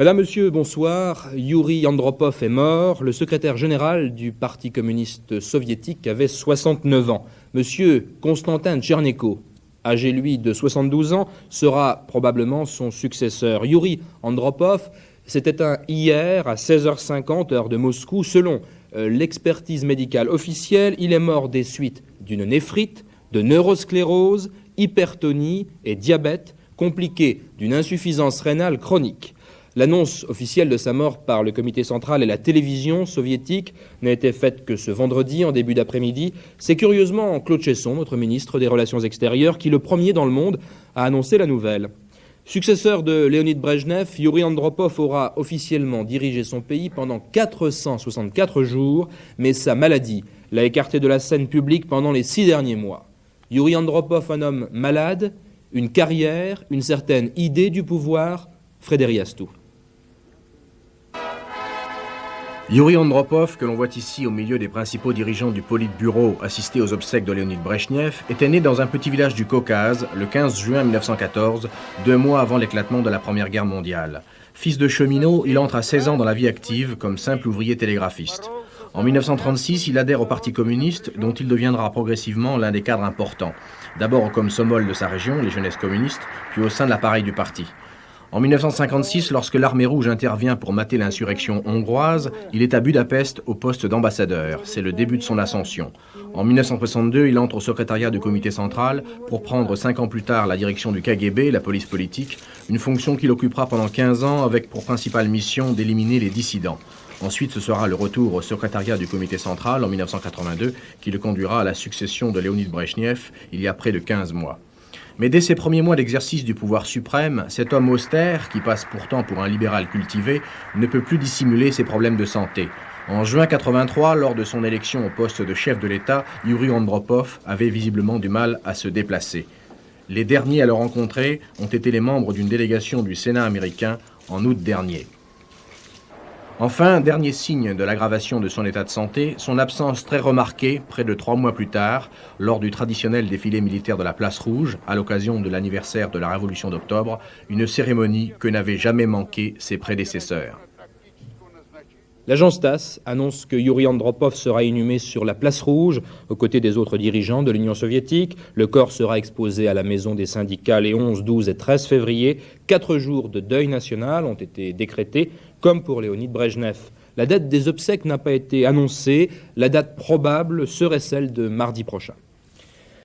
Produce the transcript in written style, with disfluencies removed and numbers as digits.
Madame, Monsieur, bonsoir. Youri Andropov est mort. Le secrétaire général du Parti communiste soviétique avait 69 ans. Monsieur Konstantin Tchernenko, âgé lui de 72 ans, sera probablement son successeur. Youri Andropov s'est éteint hier à 16h50 heure de Moscou. Selon l'expertise médicale officielle, il est mort des suites d'une néphrite, de neurosclérose, hypertonie et diabète, compliqué d'une insuffisance rénale chronique. L'annonce officielle de sa mort par le comité central et la télévision soviétique n'a été faite que ce vendredi en début d'après-midi. C'est curieusement Claude Cheysson, notre ministre des Relations extérieures, qui le premier dans le monde a annoncé la nouvelle. Successeur de Léonid Brejnev, Youri Andropov aura officiellement dirigé son pays pendant 464 jours, mais sa maladie l'a écarté de la scène publique pendant les 6 derniers mois. Youri Andropov, un homme malade, une carrière, une certaine idée du pouvoir, Frédéric Astou. Youri Andropov, que l'on voit ici au milieu des principaux dirigeants du Politburo assistés aux obsèques de Léonid Brejnev, était né dans un petit village du Caucase le 15 juin 1914, 2 mois avant l'éclatement de la Première Guerre mondiale. Fils de cheminot, il entre à 16 ans dans la vie active comme simple ouvrier télégraphiste. En 1936, il adhère au Parti communiste, dont il deviendra progressivement l'un des cadres importants. D'abord au Komsomol de sa région, les jeunesses communistes, puis au sein de l'appareil du parti. En 1956, lorsque l'armée rouge intervient pour mater l'insurrection hongroise, il est à Budapest au poste d'ambassadeur. C'est le début de son ascension. En 1962, il entre au secrétariat du comité central pour prendre 5 ans plus tard la direction du KGB, la police politique, une fonction qu'il occupera pendant 15 ans avec pour principale mission d'éliminer les dissidents. Ensuite, ce sera le retour au secrétariat du comité central en 1982 qui le conduira à la succession de Léonid Brejnev il y a près de 15 mois. Mais dès ses premiers mois d'exercice du pouvoir suprême, cet homme austère, qui passe pourtant pour un libéral cultivé, ne peut plus dissimuler ses problèmes de santé. En juin 1983, lors de son élection au poste de chef de l'État, Youri Andropov avait visiblement du mal à se déplacer. Les derniers à le rencontrer ont été les membres d'une délégation du Sénat américain en août dernier. Enfin, dernier signe de l'aggravation de son état de santé, son absence très remarquée, près de 3 mois plus tard, lors du traditionnel défilé militaire de la Place Rouge, à l'occasion de l'anniversaire de la Révolution d'octobre, une cérémonie que n'avaient jamais manqué ses prédécesseurs. L'agence TASS annonce que Youri Andropov sera inhumé sur la Place Rouge, aux côtés des autres dirigeants de l'Union soviétique. Le corps sera exposé à la maison des syndicats les 11, 12 et 13 février. 4 jours de deuil national ont été décrétés, comme pour Léonid Brejnev. La date des obsèques n'a pas été annoncée. La date probable serait celle de mardi prochain.